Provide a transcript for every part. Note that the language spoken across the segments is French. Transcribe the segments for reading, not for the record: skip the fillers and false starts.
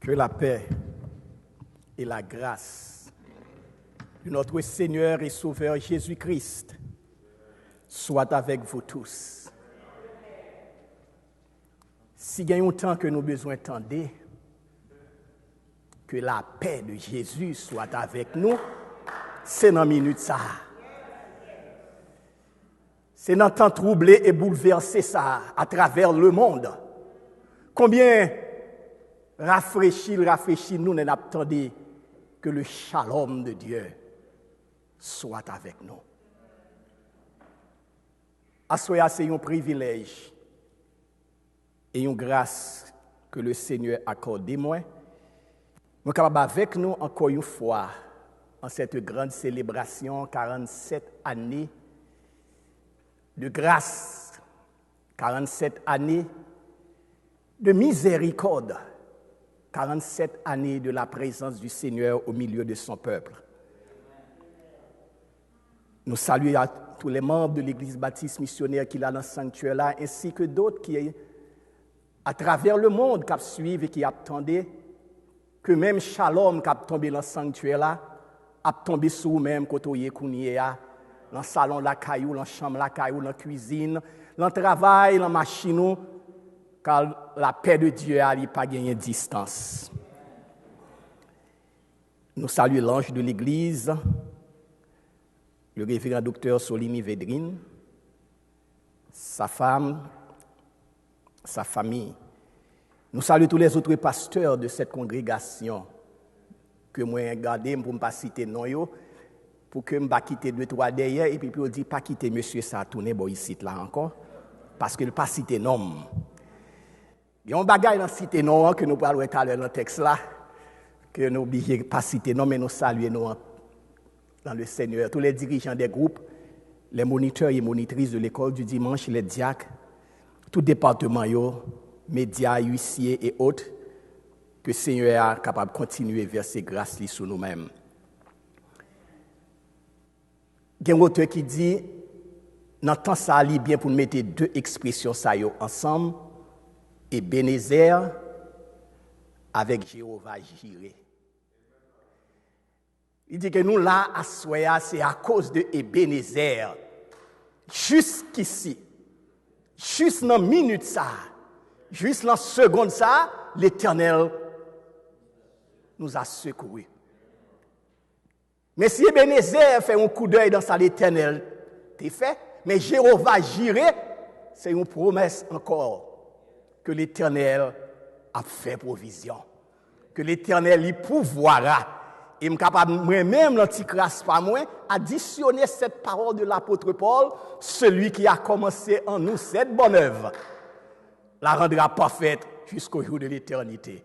Que la paix et la grâce de notre Seigneur et Sauveur Jésus-Christ soient avec vous tous. Si il y a un temps que nous avons besoin d'entendre, que la paix de Jésus soit avec nous, c'est dans la minute ça. C'est dans le temps troublé et bouleversé ça à travers le monde. Combien rafraîchit, nous n'attendons que le shalom de Dieu soit avec nous. Assoya, c'est un privilège et une grâce que le Seigneur accorde moi. Nous sommes capables avec nous encore une fois en cette grande célébration, 47 années de grâce, 47 années de miséricorde, 47 années de la présence du Seigneur au milieu de son peuple. Nous saluons tous les membres de l'Église baptiste missionnaire qui est dans le sanctuaire là, ainsi que d'autres qui, à travers le monde, qui suivent et qui attendent que même Shalom qui a tombé dans le sanctuaire là, a tombé sur vous-même, côté dans le salon la caillou, dans la chambre la caillou, dans la cuisine, dans le travail, dans la machine, car la paix de Dieu n'a pas gagné distance. Nous saluons l'ange de l'Église, le révérend docteur Solimi Védrine, sa femme, sa famille. Nous saluons tous les autres pasteurs de cette congrégation que moi j'ai gardé pour ne pas citer non, pour que je ne pas quitter deux, trois derrière, et puis on dit pas quitter monsieur ça tourner ici là encore, parce que ne pas citer non. Il y a un bagage dans citer non que nous parlons tout à l'heure dans le texte là, que nous n'oublions pas citer non, mais nous saluons dans le Seigneur. Tous les dirigeants des groupes, les moniteurs et monitrices de l'école du dimanche, les diacres, tout département, médias, huissiers et autres, que le Seigneur est capable de continuer à verser grâce sur nous-mêmes. Il y a un auteur qui dit, dans le temps ça allait bien pour mettre deux expressions ça ensemble, Ebenezer avec Jéhovah Jireh. Il dit que nous là, à Soya, c'est à cause de Ebenezer. Jusqu'ici, juste dans la minute ça, juste dans la seconde ça, l'Éternel nous a secourus. Mais si Ebenezer fait un coup d'œil dans ça, l'Éternel, t'es fait. Mais Jéhovah Jireh, c'est une promesse encore que l'Éternel a fait provision. Que l'Éternel y pourvoira. Et je suis capable, moi-même, l'antichrist pas moi, additionner cette parole de l'apôtre Paul, celui qui a commencé en nous cette bonne œuvre, la rendra parfaite jusqu'au jour de l'éternité.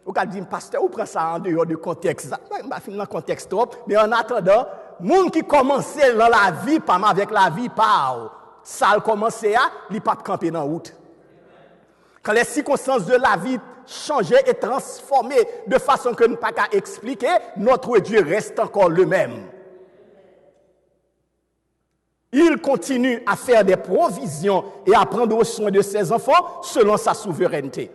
Vous pouvez dire, pasteur, vous prenez ça en dehors du contexte. Je ne vais pas finir dans le contexte trop, mais en attendant, les gens qui commencent dans la vie, pas avec la vie, pas ça a commencé, ils ne peuvent pas camper dans la route. Quand les circonstances de la vie changent et transforment de façon que nous ne pouvons pas expliquer, notre Dieu reste encore le même. Il continue à faire des provisions et à prendre soin de ses enfants selon sa souveraineté.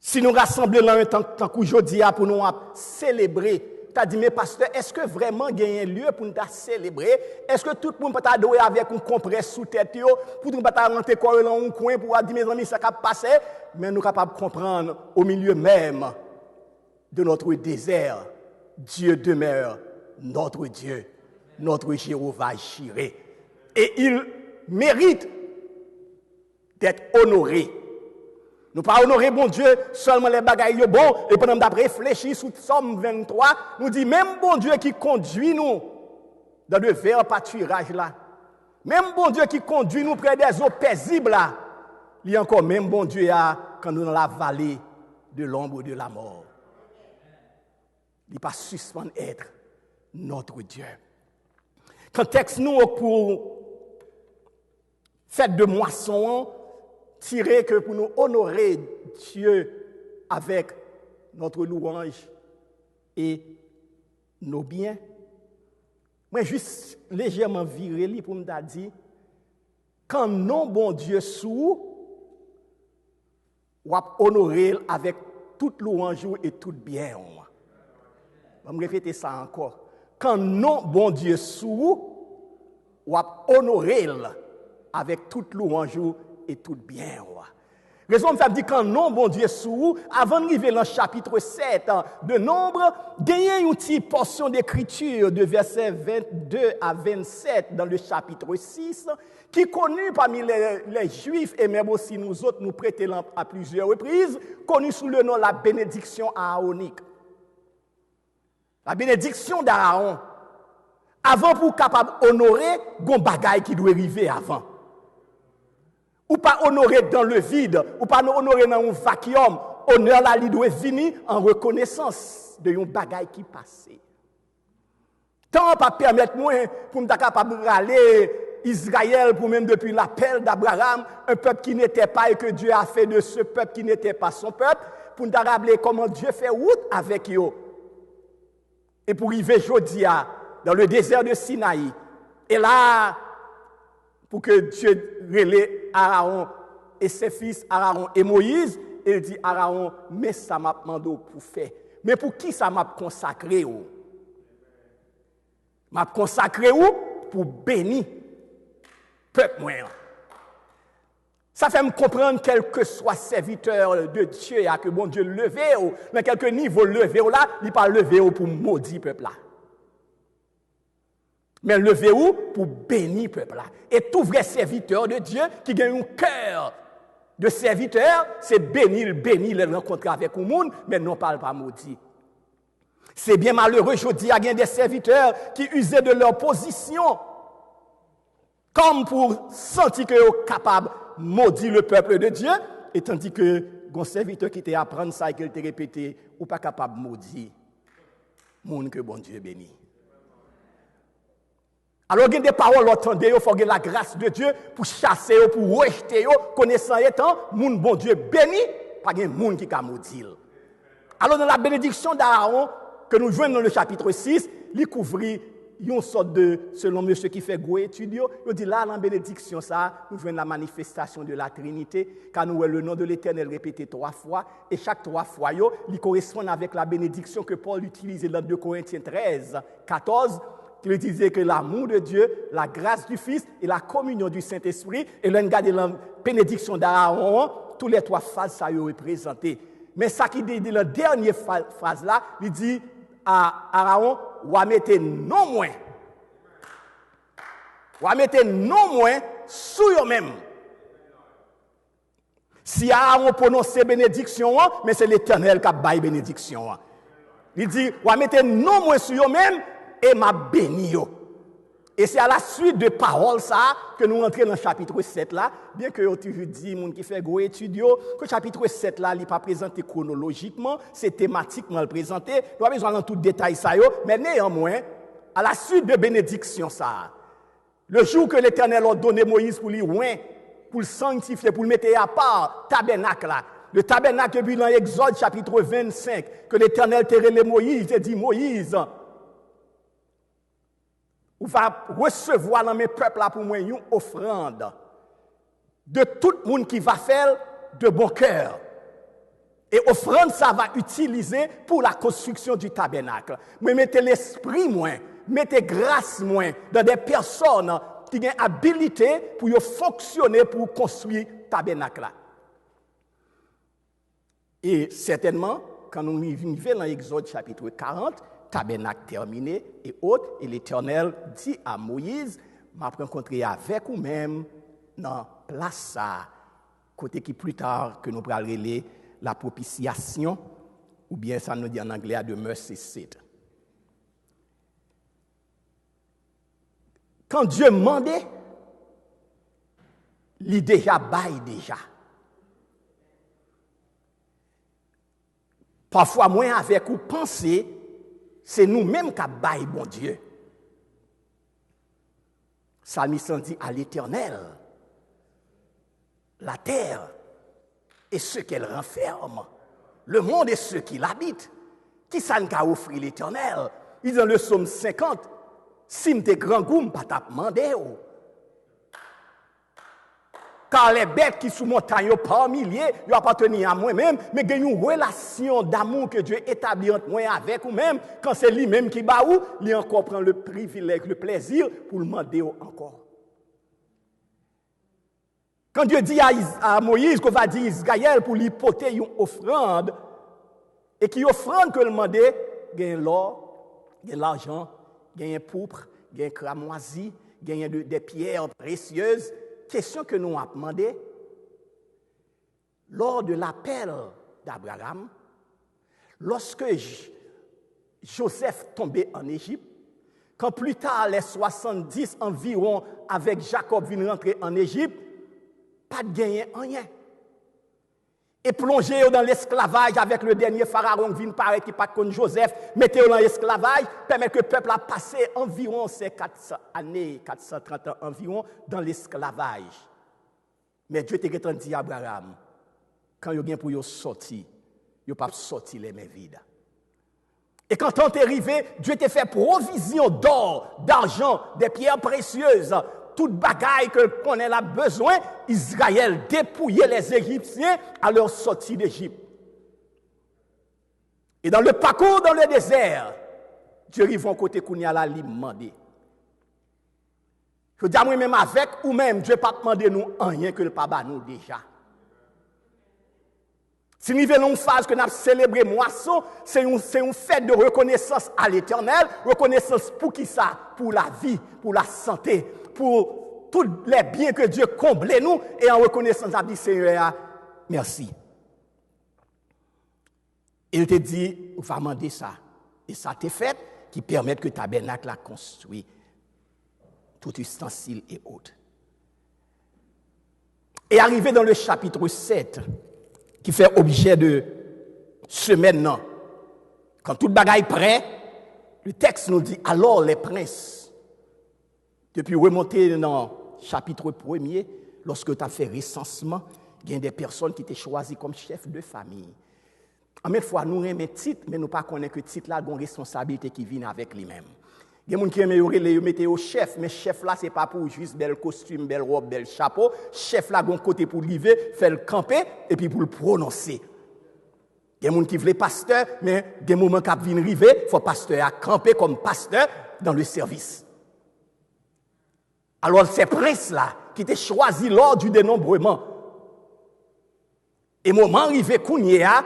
Si nous rassemblons là un temps qu'aujourd'hui pour nous célébrer, tu as dit, mais pasteur, est-ce que vraiment il y a un lieu pour nous célébrer? Est-ce que tout le monde peut adouer avec une compresse sous tête pour nous pas rentrer dans un coin pour dire, mes amis, ça va passer? Mais nous sommes capables de comprendre au milieu même de notre désert, Dieu demeure notre Dieu, notre Jéhovah Jireh. Et il mérite d'être honoré. Nous ne pas honorer bon Dieu seulement les bagailles bon et pendant d'après réfléchir sur Somme 23, nous dit même bon Dieu qui conduit nous dans le vert pâturage là, même bon Dieu qui conduit nous près des eaux paisibles là, il y a encore même bon Dieu quand nous dans la vallée de l'ombre de la mort. Il pas suspendre être notre Dieu. Quand texte nous pour fête de moisson tirer que pour nous honorer Dieu avec notre louange et nos biens. Moi, juste légèrement viré pour me dire, quand non bon Dieu sous, ou honorer avec toute louange et tout bien. Je vais me répéter ça encore. Quand non bon Dieu sous ou honorer avec toute louange et tout bien. Raison me dit quand non bon Dieu sous avant d'arriver dans le chapitre 7 de Nombre, gagner une petite portion d'écriture de versets 22 à 27 dans le chapitre 6 qui est connu parmi les Juifs et même aussi nous autres nous prêtons à plusieurs reprises, connu sous le nom de la bénédiction aaronique. La bénédiction d'Aaron. Avant pour capable honorer, gon bagaille qui doit arriver avant. Ou pas honorer dans le vide, ou pas honorer dans un vacuum. Honneur là, il doit venir en reconnaissance de un bagaille qui passe. Tant pas permettre moi pour me capable de râler Israël pour même depuis l'appel d'Abraham, un peuple qui n'était pas et que Dieu a fait de ce peuple qui n'était pas son peuple, pour nous rappeler comment Dieu fait route avec eux. Et pour arriver aujourd'hui dans le désert de Sinaï. Et là, pour que Dieu relève Aaron et ses fils, Aaron et Moïse, il dit Aaron, mais ça m'a demandé pour faire. Mais pour qui ça m'a consacré? M'a consacré pour bénir peuple moyen. Ça fait me comprendre quel que soit serviteur de Dieu, que bon Dieu levé, dans quelques niveaux levé là, il ne pas levé pour maudire peuple là. Mais levé pour bénir peuple là. Et tout vrai serviteur de Dieu qui a un cœur de serviteur, c'est bénir, le rencontrer avec le monde, mais non pas maudit. C'est bien malheureux aujourd'hui, il y a des serviteurs qui usaient de leur position comme pour sentir qu'ils sont capables de maudire le peuple de Dieu, et tandis que un serviteur qui t'a apprendre ça et qu'il t'a répété, ou pas capable de maudire le monde que bon Dieu bénit. Alors, il y a des paroles, entendez, il faut la grâce de Dieu pour chasser, pour rejeter, connaissant étant, mon bon Dieu béni, pas de monde qui a maudit. Alors, dans la bénédiction d'Aaron, que nous jouons dans le chapitre 6, il couvrit une sorte de, selon monsieur qui fait go étude, il dit là, dans la bénédiction, ça, nous jouons la manifestation de la Trinité, car nous avons le nom de l'Éternel répété 3 fois, et chaque 3 fois, il correspond avec la bénédiction que Paul utilisait dans 2 Corinthiens 13, 14, qui disait que l'amour de Dieu, la grâce du Fils et la communion du Saint-Esprit, et l'on regarde la bénédiction d'Aaron, tous les 3 phases, ça y est représenté. Mais ça qui dit dans la dernière phrase là, il dit à Aaron, ou à mettre non moins. Ou à mettre non moins sous eux-mêmes. Si Aaron prononce bénédiction, mais c'est l'Éternel qui a baillé bénédiction. Il dit, ou à mettre non moins sur eux-mêmes, et m'a béni. Et c'est à la suite de paroles ça que nous entrons dans le chapitre 7 là, bien que tu dis moun qui fait gros études que le chapitre 7 là, il pas présenté chronologiquement, c'est thématiquement présenté, nous pas besoin dans tout détail ça mais néanmoins à la suite de bénédiction ça. Le jour que l'Éternel a donné Moïse pour lui pour le sanctifier, pour le mettre à part tabernacle là. Le tabernacle depuis dans Exode chapitre 25 que l'Éternel t'a relé Moïse, il dit Moïse, ou va recevoir dans mes peuples là pour moi une offrande de tout le monde qui va faire de bon cœur. Et offrande ça va utiliser pour la construction du tabernacle. Mais mettez l'esprit moins, mettez grâce moins dans des personnes qui ont habilité pour fonctionner pour construire le tabernacle là. Et certainement quand nous arrivons dans l'Exode chapitre 40, tabernacle terminé et autres, et l'Éternel dit à Moïse, m'a rencontré avec vous-même dans place ça, côté qui plus tard que nous pourrons relayer la propitiation, ou bien ça nous dit en anglais de mercy seat. Quand Dieu demandait, il déjà baille déjà. Parfois, moins avec vous penser, c'est nous-mêmes qui baillons bon Dieu. Psalmiste dit à l'Éternel, la terre et ce qu'elle renferme, le monde et ceux qui l'habitent. Qui ça n'a offrir l'Éternel? Il dit dans le psaume 50, si m'te grand goût, pas t'a demandé. Car les bêtes qui sous montagne par milliers, ils appartiennent à moi-même, mais il y a une relation d'amour que Dieu établit entre moi avec vous-même. Quand c'est lui-même qui bat ou, il encore prend le privilège, le plaisir pour le demander encore. Quand Dieu dit à Moïse qu'on va dire Israël pour lui porter une offrande, et qui offrande que le demander, il y a l'or, il y a l'argent, il y a un pourpre, il y a un cramoisi, il y a des pierres précieuses. Question que nous avons demandé, lors de l'appel d'Abraham, lorsque Joseph tombait en Égypte, quand plus tard les 70 environ avec Jacob viennent rentrer en Égypte, pas de gagner rien. Et plongé dans l'esclavage avec le dernier pharaon qui vient paraître qui pas contre Joseph, mettez-le dans l'esclavage, permet que le peuple a passé environ ces 400 années, 430 ans environ, dans l'esclavage. Mais Dieu t'a dit à Abraham, quand il y a pour sortir, il n'y a pas sorti les mains vides. Et quand on est arrivé, Dieu t'a fait provision d'or, d'argent, des pierres précieuses, toute bagaille que qu'on a besoin, Israël dépouillait les Égyptiens à leur sortie d'Égypte. Et dans le parcours dans le désert, Dieu arrive en côté qu'on y a là, lui demander. Je dis à moi-même avec ou même, Dieu pas demander nous rien que le papa nous déjà. Si nous venons une phase que nous avons célébré moisson, c'est une fête de reconnaissance à l'Éternel, reconnaissance pour qui ça? Pour la vie, pour la santé, pour tous les biens que Dieu comble nous, et en reconnaissance à dit Seigneur, merci. Et il te dit, on va demander ça. Et ça t'est fait, qui permet que le tabernacle a construit tout ustensile et autres. Et arrivé dans le chapitre 7, qui fait objet de ce maintenant, quand toute bagaille prêt, le texte nous dit, alors les princes, depuis remonter dans le chapitre 1er, lorsque tu as fait recensement, il y a des personnes qui t'ont choisi comme chef de famille. En même fois, nous aimons titre, mais nous ne connaissons pas que le titre là a une responsabilité qui vient avec lui-même. Il y a des gens qui aiment mettre au chef, mais chef là, ce n'est pas pour juste bel costume, belle robe, bel chapeau. Chef là, a un côté pour lever, faire le camper et puis pour le prononcer. Il y a des gens qui veulent pasteur, mais il y a des moments qui viennent arriver, il faut pasteur à camper comme pasteur dans le service. Alors, ces princes-là, qui étaient choisis lors du dénombrement, et moment arrivé, Kounia,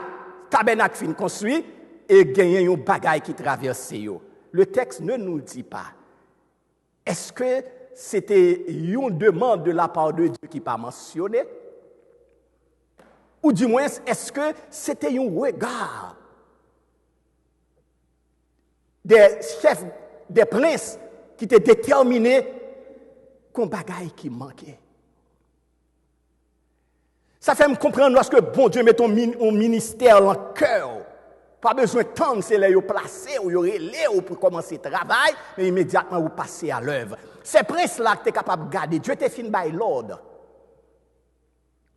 tabernacle fin construit, et gagner un bagaille qui traverse yo. Le texte ne nous dit pas. Est-ce que c'était une demande de la part de Dieu qui n'est pas mentionnée? Ou du moins, est-ce que c'était un regard des chefs, des princes qui étaient déterminés qu'on bagaille qui manquait? Ça fait me comprendre lorsque bon Dieu met ton ministère en cœur. Pas besoin de temps, c'est là où placer, où relais, pour commencer le travail, mais immédiatement vous passez à l'œuvre. Ces princes-là que tu es capable de garder, Dieu t'a fini by l'ordre.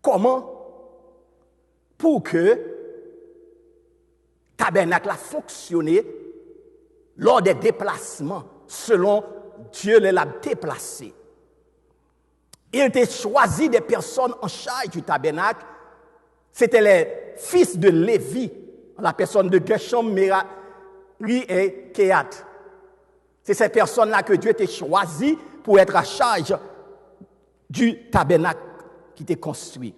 Comment? Pour que tabernacle a fonctionné lors des déplacements, selon Dieu les a déplacés. Il a choisi des personnes en charge du tabernacle. C'était les fils de Lévi, la personne de Gershom, Merari et Kehat. C'est ces personnes-là que Dieu a choisi pour être à charge du tabernacle qui était construit.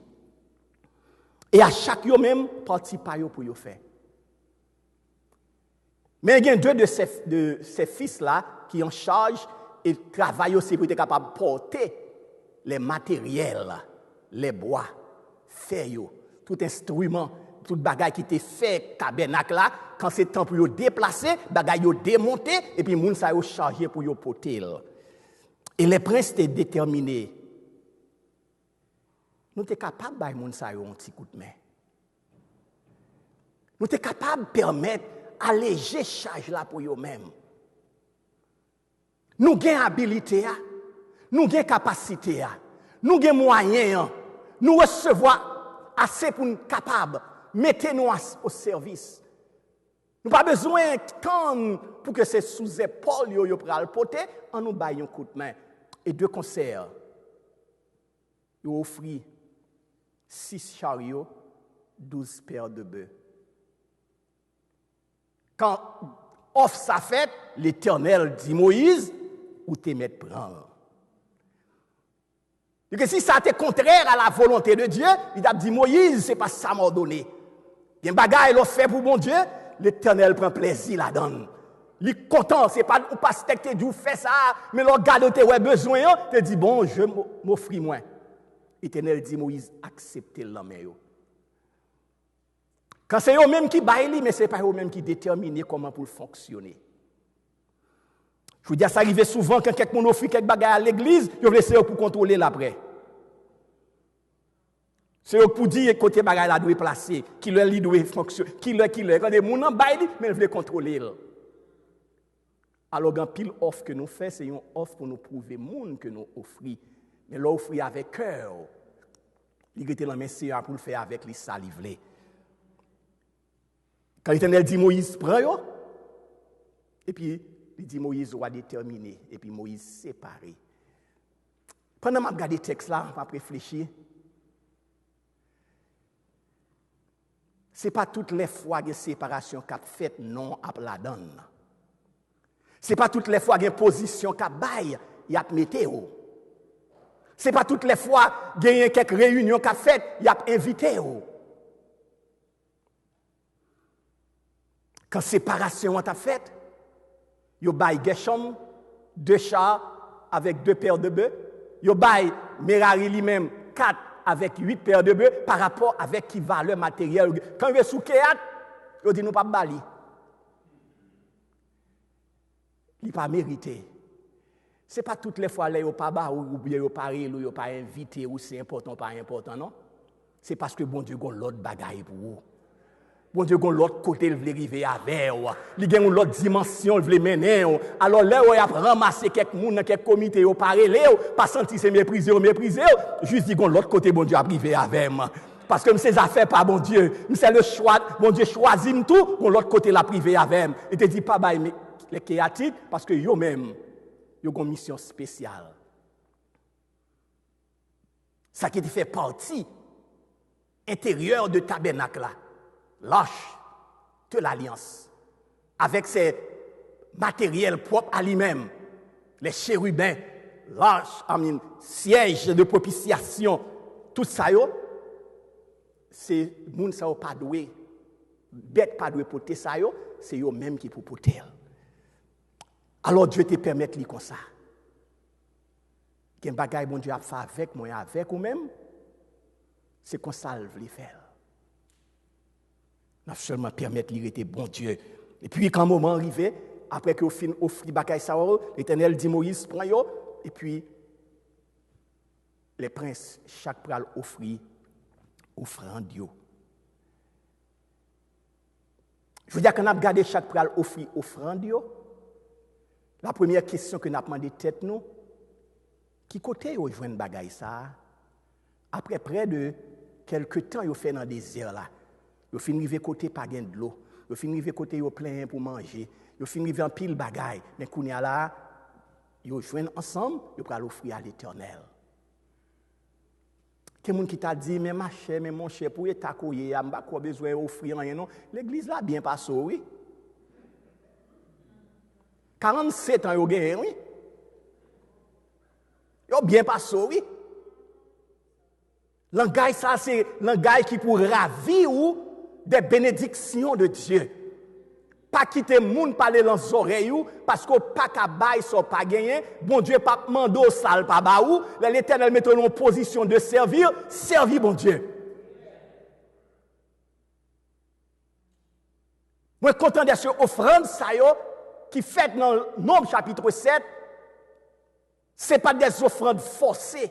Et à chaque jour même, parti par eux pour y faire. Mais il y a deux de ces fils-là qui en charge et travaillent aussi pour être capable de porter les matériels, les bois, fer, tout instrument, tout bagaille qui était fait tabernacle là, quand c'est temps pour yo déplacer, bagaille yo démonter et puis moun sa yo charger pour yo porter. Et les princes étaient déterminés. Nous sommes capables de moun sa yo un petit coup de main. Nous sommes capables de permettre alléger charge là pour yo même. Nous avons habilité, nous avons capacité, nous avons moyens, nous recevons assez pour nous capables. Mettez-nous au service. Nous n'avons pas besoin de temps pour que ces sous-épaules yo pral porter, on nous baille un coup de main. Et deux concerts. il offrit 6 chariots, 12 paires de bœufs. Quand offre sa fête, l'Éternel dit Moïse, ou t'es mettre prendre. Et que si ça était contraire à la volonté de Dieu, il a dit Moïse, c'est pas ça m'a donné. Il y a un bagage l'ont fait pour bon Dieu, l'Éternel prend plaisir là-dedans. Il est content, c'est pas ou pas que tu fais ça, mais le garde tes besoin, te dit bon, je m'offre moi. L'Éternel dit Moïse, acceptez la main. Quand c'est eux même qui baillent, mais c'est pas eux même qui déterminent comment pour fonctionner. Je vous dis, ça arrive souvent quand quelqu'un offre quelque bagage à l'église, je veux essayer pour contrôler l'après. C'est eux pour dire côté bagage là doit placer, qui le doit fonctionner, qui le quand des gens en baillent, mais ils veulent contrôler. Alors, quand pile offre que nous faisons, c'est une offre pour nous prouver monde que nous offrons. Mais l'offre avec cœur. Il était dans le Seigneur pour le faire avec les salivelés. Quand l'Éternel dit Moïse, prends, et puis il dit Moïse doit déterminer, et puis Moïse séparé. Pendant que je regarde le texte là, je réfléchir. Ce n'est pas toutes les fois que séparation qu'a fait non à la donne. Ce n'est pas toutes les fois qu'il y a une position qui baille, il y a météo. Ce n'est pas toutes les fois qu'il y a quelques réunions qui fait, il y a invité. Quand séparation a fait, il y a Gershom, 2 chars avec 2 paires de bœufs. Il y a Merari lui-même 4 avec 8 paires de bœufs par rapport avec qui valeur matérielle. Quand il est sous Kéat, il dit nous pas bali. Il n'est pas mérité. Ce n'est pas toutes les fois là, il n'y a pas bas ou bien il n'y a pas réel, ou il n'y a pas invité, ou c'est important, pas important, non? C'est parce que bon Dieu a l'autre bagaille pour vous. Bon Dieu a l'autre côté, il veut arriver avec vous. Il a une autre dimension, il veut mener. Alors là, il a ramassé quelques monde dans quelques comités, il a parlé, pas senti se mépriser, juste dit que l'autre côté, bon Dieu a privé avec moi. Parce que ces affaires pas bon Dieu, c'est le choix, bon Dieu choisit tout, l'autre côté la privé avec moi. Il te dit pas bah les créatiques parce que eux-mêmes ils ont une mission spéciale. Ça qui fait partie intérieure de tabernacle là, l'arche de l'alliance, avec ses matériels propres à lui-même, les chérubins, l'arche, siège de propitiation, tout ça, c'est moun ça pas doué, bête pas doué porter ça, c'est eux-mêmes qui pour porter. Alors Dieu te permet de comme ça. Qu'un bagage bon Dieu a fait avec moi, avec ou même, c'est comme ça qu'il veut faire. Nous seulement permettre de rester bon Dieu. Et puis quand le moment arrive, après que vous fin offrir bagage ça, l'Éternel dit Moïse prends yo, et puis les princes chaque pral offrir offrande yo. Je veux dire qu'on a regardé chaque pral offrir offrande yo. La première question que nous avons demandé tête nous, qui côté vous joindre bagaille ça? Après près de quelques temps, vous fait dans le désert là. Vous finissez côté pas gain de l'eau. Vous finissez côté vous plein pour manger. Vous finissez en pile bagaille. Mais qu'on y a là, vous joignent ensemble, vous pourrez l'offrir à l'Éternel. Quelqu'un qui t'a dit, mais ma chère, mais mon cher, pour y être accueilli, il n'y a pas besoin d'offrir rien non. L'église là bien passé, oui. 47 ans, vous avez oui. Vous avez bien passé, oui. Langage, ça, c'est langage qui pour ravir ou des bénédictions de Dieu. Pas quitter le monde parler dans les oreilles parce que pas qu'à bail soit pas gagné. Bon Dieu pas mandé au sale pas baou. L'Éternel met en position de servir bon Dieu. Moi content de cette offrande ça yo qui fait dans Nombre chapitre 7. C'est pas des offrandes forcées.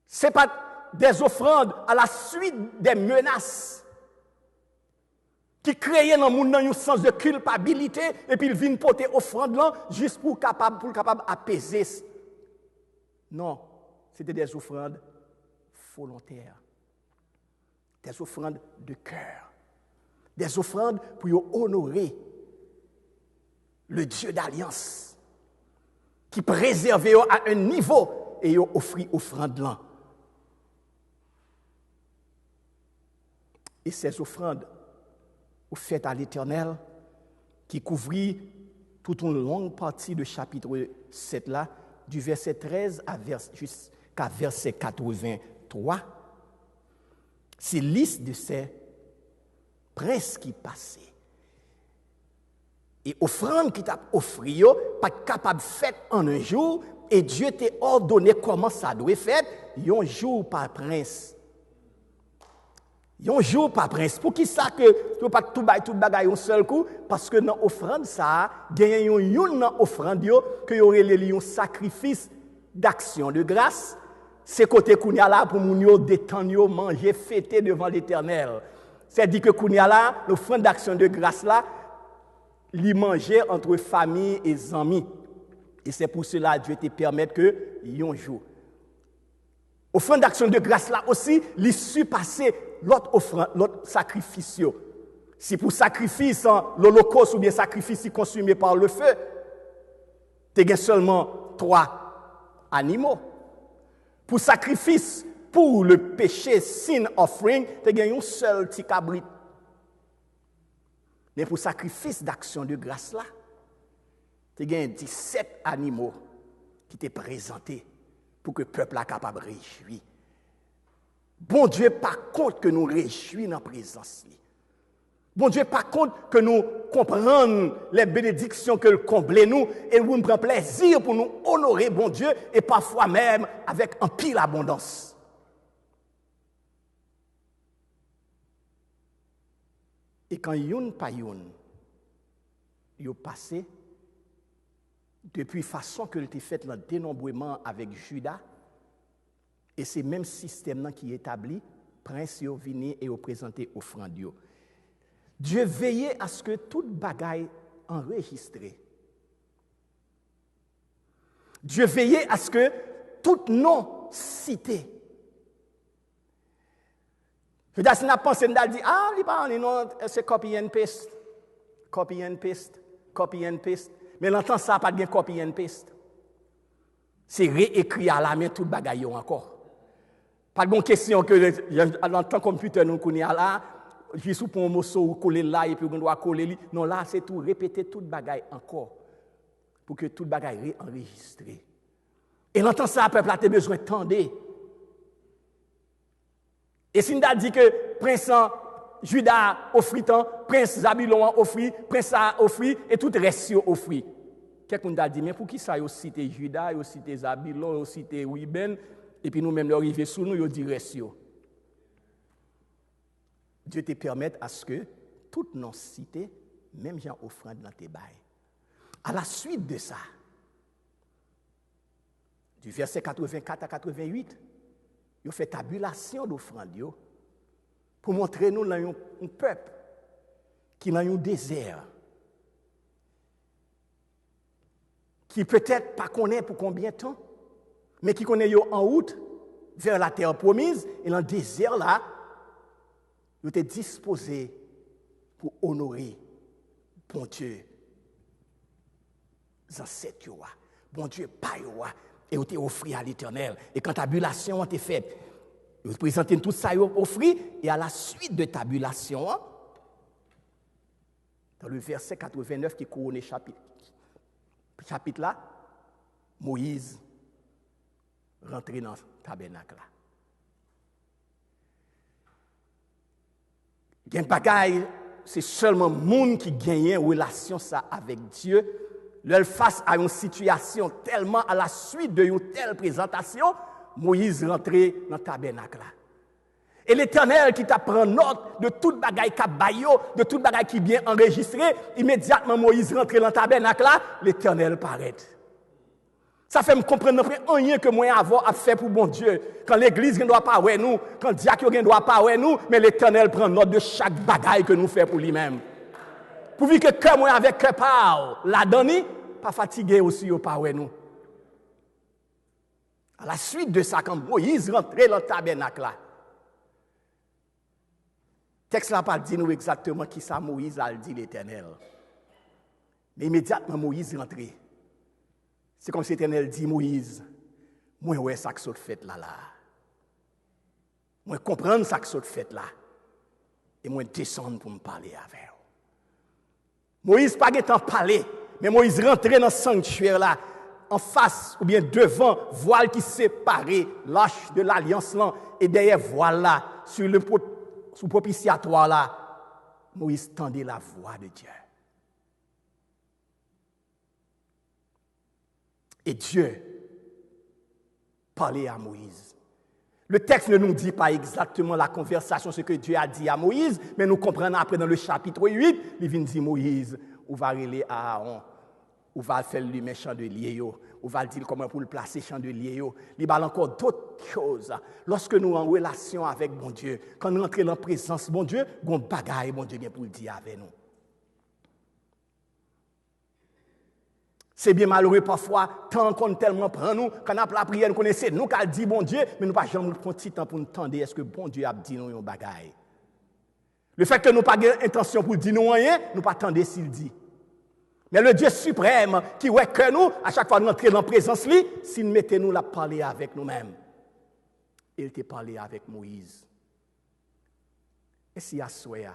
C'est pas des offrandes à la suite des menaces qui créaient dans le monde un sens de culpabilité et puis ils viennent porter offrande là juste pour capable apaiser. Non, c'était des offrandes volontaires. Des offrandes de cœur. Des offrandes pour honorer le Dieu d'alliance qui préservait à un niveau et yo offrit offrande là. Et ces offrandes faites à l'Éternel qui couvrit toute une longue partie du chapitre 7 là, du verset 13 jusqu'à verset 83, c'est liste de ces princes qui passaient. Et offrande qui t'a offert, pas capable de faire en un jour, et Dieu t'a ordonné comment ça doit être fait, un jour par prince. Un jour par prince. Pour qui ça que tu pas tout bagaille un seul coup? Parce que dans l'offrande, ça, il y a une offrande que y aurait un sacrifice d'action de grâce. C'est côté Kounia là pour moun yo détendre, manger, fêter devant l'Éternel. C'est-à-dire que Kounia là, l'offrande d'action de grâce là, li manger entre famille et amis. Et c'est pour cela que Dieu te permet que yon jour. Offrande d'action de grâce là aussi, li surpasser l'autre offrande, l'autre sacrifice. Si pour sacrifice, l'holocauste ou bien sacrifice consumé par le feu, tu as seulement 3 animaux. Pour sacrifice, pour le péché, sin offering, tu as un seul petit cabrit. Mais pour sacrifice d'action de grâce là, tu as 17 animaux qui t'ont présentés pour que le peuple soit capable de réjouir. Bon Dieu, par contre, que nous réjouissons dans la présence. Bon Dieu, par contre, que nous comprenons les bénédictions que comble nous et nous prenons plaisir pour nous honorer, bon Dieu, et parfois même avec un pile abondance. Et quand yon pa yon, yo passé, depuis façon que l'était fait le dénombrement avec Judas, et c'est même système qui est établi, prince yo vini et yo présenté offrande yo. Dieu veillait à ce que toute bagaille enregistrée. Dieu veillait à ce que tout nom cité. Je veux dire, si on a pensé, on a dit, c'est copy and paste. Copy and paste. Copy and paste. Mais l'entend ça, pas de copy and paste. C'est réécrit à la main tout bagaille encore. Pas de question que dans le computer nous connaissons là, je suis pour un morceau coller là et puis on doit coller là. Non, là, c'est tout, répéter tout bagaille encore. Pour que tout bagaille réenregistré. Et l'entend ça, le peuple a besoin de tendre. Et si on a dit que prince Judas offrit tant, prince Zabulon offrit, prince a offrit, et tout reste offrit. Quelqu'un a dit, mais pour qui ça a cité Judas, a cité Zabulon, a cité Ruben, et puis nous-mêmes, nous arrivons sous nous, nous dit reste. Dieu te permet à ce que tout non cité, même gens offrande dans tes bails. À la suite de ça, du verset 84 à 88, il fait tabulation d'offrande pour montrer nous un peuple qui est dans un désert, qui peut-être pas connaît pour combien de temps, mais qui connaît en route vers la terre promise, et dans le désert là, il était disposé pour honorer bon Dieu, les ancêtres, bon Dieu, pas et il était offert à l'Éternel. Et quand tabulation a été faite, il présentait tout ça offert, et à la suite de tabulation, dans le verset 89 qui couronne chapitre là, Moïse rentré dans le tabernacle là. Gen bagay, c'est seulement monde qui gagne une relation ça avec Dieu. Leur face à une situation tellement à la suite de une telle présentation, Moïse rentré dans le tabernacle là. Et l'Éternel qui t'apprend note de toute bagaille qui bayo, de toute bagaille qui bien enregistré, immédiatement Moïse rentré dans le tabernacle là, l'Éternel paraît. Ça fait me comprendre rien que moi avoir à faire pour bon Dieu. Quand l'église ne doit pas ouais nous, quand le diacre ne doit pas ouais nous, mais l'Éternel prend note de chaque bagaille que nous faisons pour lui-même. Pourvu que cœur moi avec cœur parle, la donne, pas fatigué aussi au pas ouais nous. À la suite de ça, quand Moïse rentrait dans le tabernacle là, le texte là pas dit nous exactement qui ça Moïse a dit l'Éternel. Mais immédiatement Moïse rentrait. C'est comme si l'Éternel dit, Moïse, moi, ouais, ça que ça fait là. Moi, comprendre ça que ça fait là. Et moi, descendre pour me parler avec vous. Moïse pas temps parler, mais Moïse rentrait dans le sanctuaire là, en face ou bien devant, voile qui séparait l'arche de l'alliance là, et derrière voile là, sur le propitiatoire là, Moïse tendait la voix de Dieu. Et Dieu parlait à Moïse. Le texte ne nous dit pas exactement la conversation, ce que Dieu a dit à Moïse, mais nous comprenons après dans le chapitre 8, il vient dire Moïse, ou va relayer Aaron, ou va faire le méchant de lié, ou va dire comment pour le placer chandelier. Il va encore d'autres choses. Lorsque nous sommes en relation avec bon Dieu, quand nous entrons dans la présence de bon Dieu, bon bagaille bon Dieu vient pour le dire avec nous. C'est bien malheureux parfois, tant qu'on tellement prend nous, quand on a la prière, nous connaissons, nous qui dit bon Dieu, mais nous pas jamais prendre petit temps pour nous entendre est-ce que bon Dieu a dit nous un bagaille. Le fait que nous pas intention pour dire nous rien, nous pas attendre s'il dit. Mais le Dieu suprême qui ouais que nous, à chaque fois nous entrons dans la présence lui, s'il mettait nous la parler avec nous-mêmes. Il t'a parlé avec Moïse. Et si à souhait,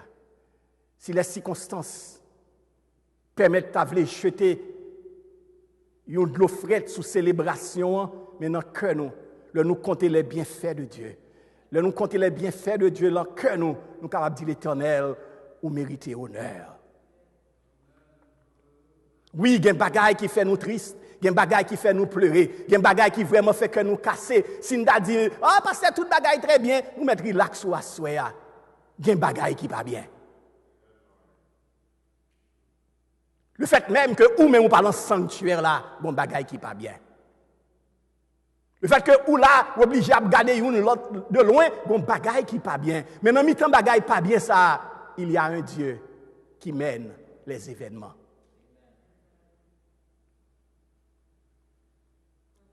si les circonstances permettent de jeter une de l'eau frette sous célébration, mais dans le cœur nous compter les bienfaits de Dieu. Nous compter les bienfaits de Dieu dans le cœur nous capables de dire l'Éternel, ou mériter honneur. Oui, il y a des bagailles qui fait nous tristes, il y a des bagailles qui fait nous pleurer, il y a des bagailles qui vraiment fait que nous casser. Si nous disons, parce que toute bagaille très bien, nous mettons relax ou assoyer. Il y a des bagailles qui pas bien. Le fait même que ou même on parle en sanctuaire là, bon bagaille qui pas bien. Le fait que ou là, obligé à regarder une l'autre de loin, bon bagaille qui pas bien. Mais dans mi-temps bagaille pas bien ça, il y a un Dieu qui mène les événements.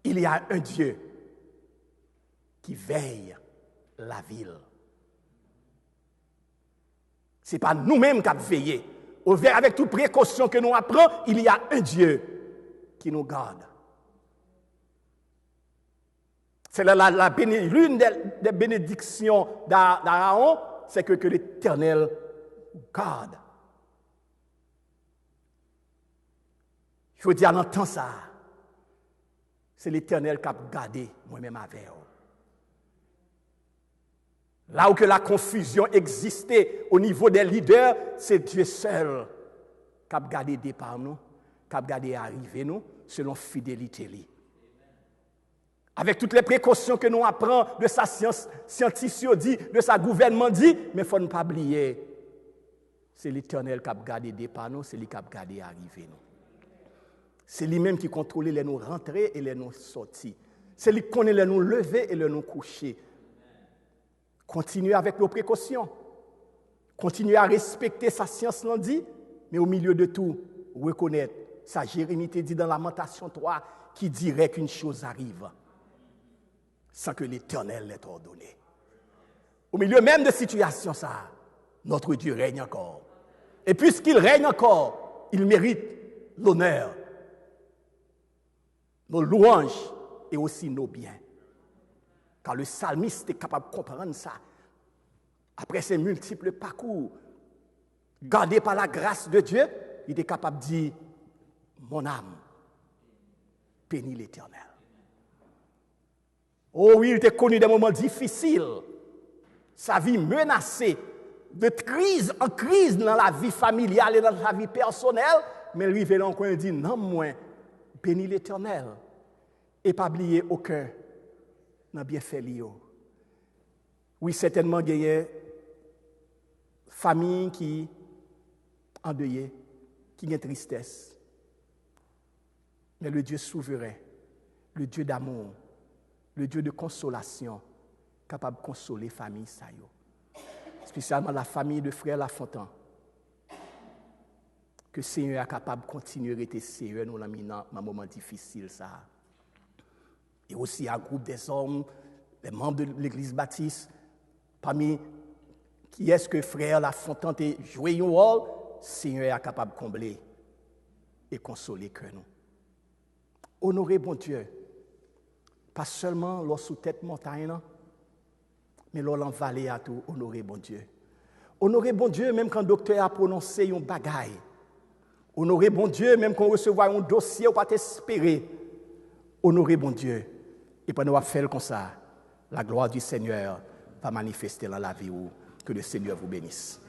Il y a un Dieu qui veille la ville. Ce n'est pas nous-mêmes qui avons veillé. Avec toute précaution que nous apprenons, il y a un Dieu qui nous garde. C'est l'une des bénédictions d'Aaron, c'est que l'Éternel garde. Il faut dire en temps ça. C'est l'Éternel qui a gardé moi-même avec vous. Là où que la confusion existait au niveau des leaders, c'est Dieu seul qui a gardé départ nous, qui a gardé arriver nous, selon fidélité. Avec toutes les précautions que nous apprenons de sa science scientifique dit, de sa gouvernement dit, mais il ne faut pas oublier, c'est l'Éternel qui a gardé départ nous, c'est lui qui a gardé arriver nous. C'est lui-même qui contrôle les nous rentrer et les nous sortir. C'est lui qui connaît les nous lever et les nous coucher. Continuez avec nos précautions. Continuez à respecter sa science dit, mais au milieu de tout, reconnaître sa Jérémie dit dans Lamentation 3 qui dirait qu'une chose arrive sans que l'Éternel l'ait ordonné. Au milieu même de situation ça, notre Dieu règne encore. Et puisqu'il règne encore, il mérite l'honneur, nos louanges et aussi nos biens. Car le psalmiste est capable de comprendre ça. Après ses multiples parcours, gardé par la grâce de Dieu, il est capable de dire, mon âme, bénis l'Éternel. Oh oui, il était connu des moments difficiles, sa vie menacée, de crise en crise dans la vie familiale et dans la vie personnelle, mais lui, il encore et dit, non, moi, bénis l'Éternel, et pas oublier aucun. N'a bien fait l'io. Oui, certainement, il y a famille qui endeuillée, qui a tristesse. Mais le Dieu souverain, le Dieu d'amour, le Dieu de consolation, capable de consoler la famille, ça y est. Spécialement la famille de frère Lafontaine. Que le Seigneur est capable de continuer à être sérieux dans un moment difficile, ça. Et aussi un groupe des hommes, les membres de l'Église baptiste, parmi qui est-ce que frère Lafontaine a joué un rôle, le Seigneur est capable de combler et consoler que nous. Honorer bon Dieu. Pas seulement l'eau sous tête montagne, mais l'eau en vallée à tout, honorer bon Dieu. Honorer bon Dieu même quand le docteur a prononcé un bagaille. Honorer bon Dieu même quand on recevra un dossier, on va t'espérer. Honorer bon Dieu. Et pendant qu'on fait comme ça, la gloire du Seigneur va manifester dans la vie où que le Seigneur vous bénisse.